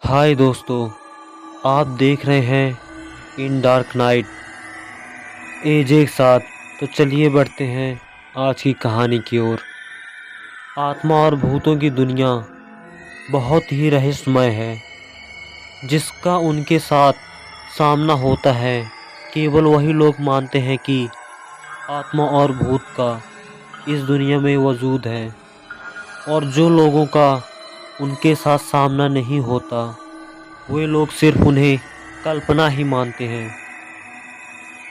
हाय दोस्तों, आप देख रहे हैं इन डार्क नाइट एज एक साथ। तो चलिए बढ़ते हैं आज की कहानी की ओर। आत्मा और भूतों की दुनिया बहुत ही रहस्यमय है, जिसका उनके साथ सामना होता है। केवल वही लोग मानते हैं कि आत्मा और भूत का इस दुनिया में वजूद है, और जो लोगों का उनके साथ सामना नहीं होता, वे लोग सिर्फ उन्हें कल्पना ही मानते हैं।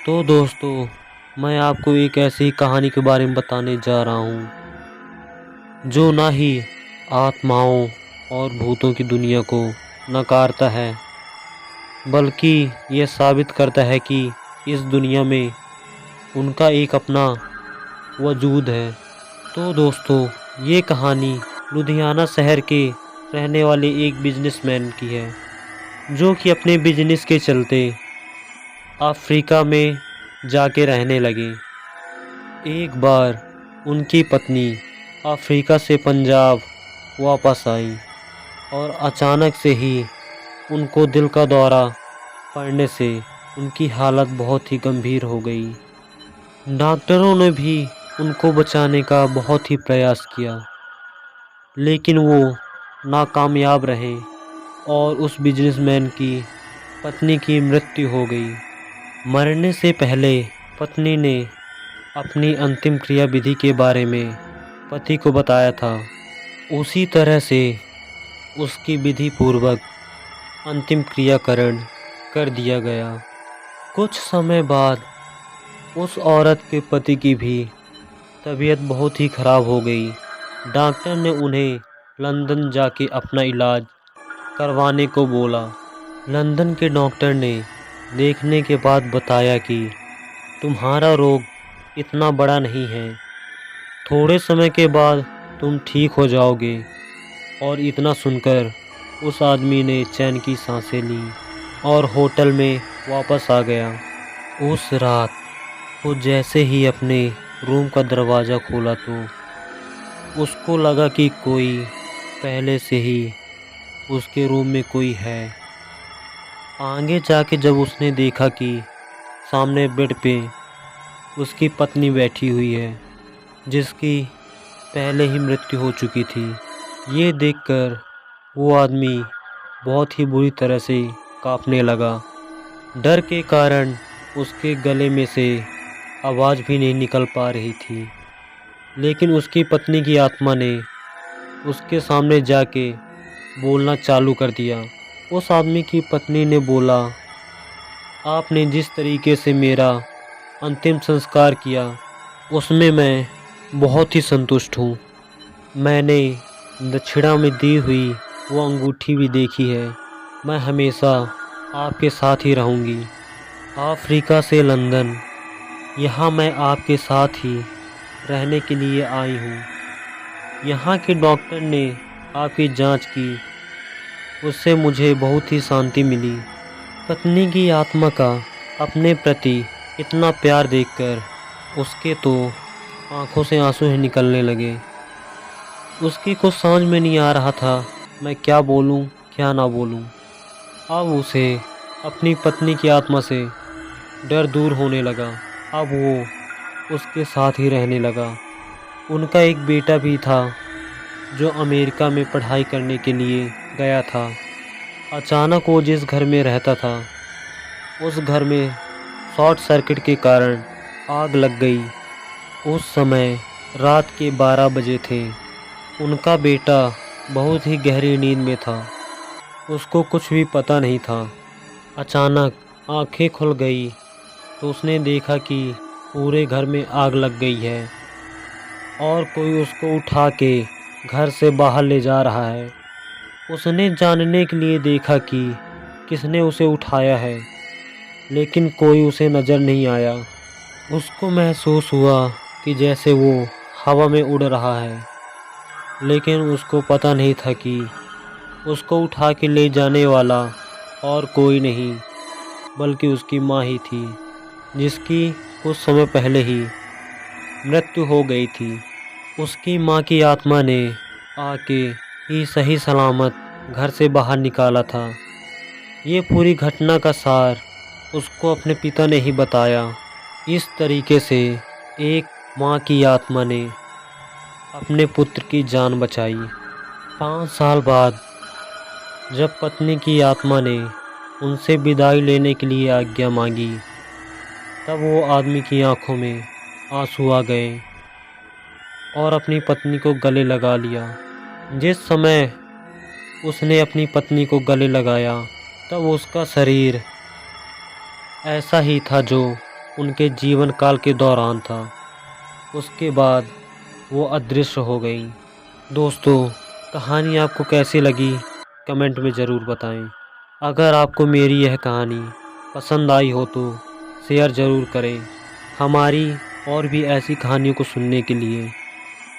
तो दोस्तों, मैं आपको एक ऐसी कहानी के बारे में बताने जा रहा हूँ जो ना ही आत्माओं और भूतों की दुनिया को नकारता है, बल्कि यह साबित करता है कि इस दुनिया में उनका एक अपना वजूद है। तो दोस्तों, ये कहानी लुधियाना शहर के रहने वाले एक बिजनेसमैन की है, जो कि अपने बिजनेस के चलते अफ्रीका में जाके रहने लगे। एक बार उनकी पत्नी अफ्रीका से पंजाब वापस आई, और अचानक से ही उनको दिल का दौरा पड़ने से उनकी हालत बहुत ही गंभीर हो गई। डॉक्टरों ने भी उनको बचाने का बहुत ही प्रयास किया, लेकिन वो नाकामयाब रहे, और उस बिजनेसमैन की पत्नी की मृत्यु हो गई। मरने से पहले पत्नी ने अपनी अंतिम क्रिया विधि के बारे में पति को बताया था। उसी तरह से उसकी विधि पूर्वक अंतिम क्रियाकरण कर दिया गया। कुछ समय बाद उस औरत के पति की भी तबीयत बहुत ही खराब हो गई। डॉक्टर ने उन्हें लंदन जाके अपना इलाज करवाने को बोला। लंदन के डॉक्टर ने देखने के बाद बताया कि तुम्हारा रोग इतना बड़ा नहीं है, थोड़े समय के बाद तुम ठीक हो जाओगे। और इतना सुनकर उस आदमी ने चैन की सांसें ली और होटल में वापस आ गया। उस रात वो जैसे ही अपने रूम का दरवाज़ा खोला तो उसको लगा कि कोई पहले से ही उसके रूम में कोई है। आगे जाके जब उसने देखा कि सामने बेड पे उसकी पत्नी बैठी हुई है, जिसकी पहले ही मृत्यु हो चुकी थी। ये देखकर वो आदमी बहुत ही बुरी तरह से कांपने लगा। डर के कारण उसके गले में से आवाज़ भी नहीं निकल पा रही थी। लेकिन उसकी पत्नी की आत्मा ने उसके सामने जाके बोलना चालू कर दिया। उस आदमी की पत्नी ने बोला, आपने जिस तरीके से मेरा अंतिम संस्कार किया, उसमें मैं बहुत ही संतुष्ट हूँ। मैंने दक्षिणा में दी हुई वो अंगूठी भी देखी है। मैं हमेशा आपके साथ ही रहूँगी। अफ्रीका से लंदन, यहाँ मैं आपके साथ ही रहने के लिए आई हूँ। यहाँ के डॉक्टर ने आपकी जांच की, उससे मुझे बहुत ही शांति मिली। पत्नी की आत्मा का अपने प्रति इतना प्यार देखकर उसके तो आंखों से आंसू ही निकलने लगे। उसकी कुछ समझ में नहीं आ रहा था मैं क्या बोलूं क्या ना बोलूं। अब उसे अपनी पत्नी की आत्मा से डर दूर होने लगा। अब वो उसके साथ ही रहने लगा। उनका एक बेटा भी था जो अमेरिका में पढ़ाई करने के लिए गया था। अचानक वो जिस घर में रहता था, उस घर में शॉर्ट सर्किट के कारण आग लग गई। उस समय रात के 12 बजे थे। उनका बेटा बहुत ही गहरी नींद में था, उसको कुछ भी पता नहीं था। अचानक आंखें खुल गई तो उसने देखा कि पूरे घर में आग लग गई है, और कोई उसको उठा के घर से बाहर ले जा रहा है। उसने जानने के लिए देखा कि किसने उसे उठाया है, लेकिन कोई उसे नज़र नहीं आया। उसको महसूस हुआ कि जैसे वो हवा में उड़ रहा है, लेकिन उसको पता नहीं था कि उसको उठा के ले जाने वाला और कोई नहीं, बल्कि उसकी माँ ही थी, जिसकी कुछ समय पहले ही मृत्यु हो गई थी। उसकी माँ की आत्मा ने आके ही सही सलामत घर से बाहर निकाला था। ये पूरी घटना का सार उसको अपने पिता ने ही बताया। इस तरीके से एक माँ की आत्मा ने अपने पुत्र की जान बचाई। 5 साल बाद जब पत्नी की आत्मा ने उनसे विदाई लेने के लिए आज्ञा मांगी, तब वो आदमी की आंखों में आंसू आ गए और अपनी पत्नी को गले लगा लिया। जिस समय उसने अपनी पत्नी को गले लगाया, तब उसका शरीर ऐसा ही था जो उनके जीवन काल के दौरान था। उसके बाद वो अदृश्य हो गई। दोस्तों, कहानी आपको कैसी लगी कमेंट में ज़रूर बताएं। अगर आपको मेरी यह कहानी पसंद आई हो तो शेयर ज़रूर करें। हमारी और भी ऐसी कहानियों को सुनने के लिए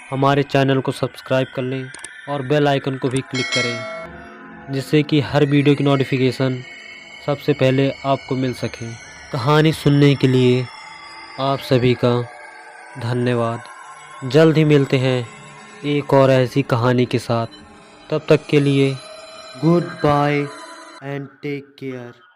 हमारे चैनल को सब्सक्राइब कर लें और बेल आइकन को भी क्लिक करें, जिससे कि हर वीडियो की नोटिफिकेशन सबसे पहले आपको मिल सके। कहानी सुनने के लिए आप सभी का धन्यवाद। जल्द ही मिलते हैं एक और ऐसी कहानी के साथ। तब तक के लिए goodbye and take care.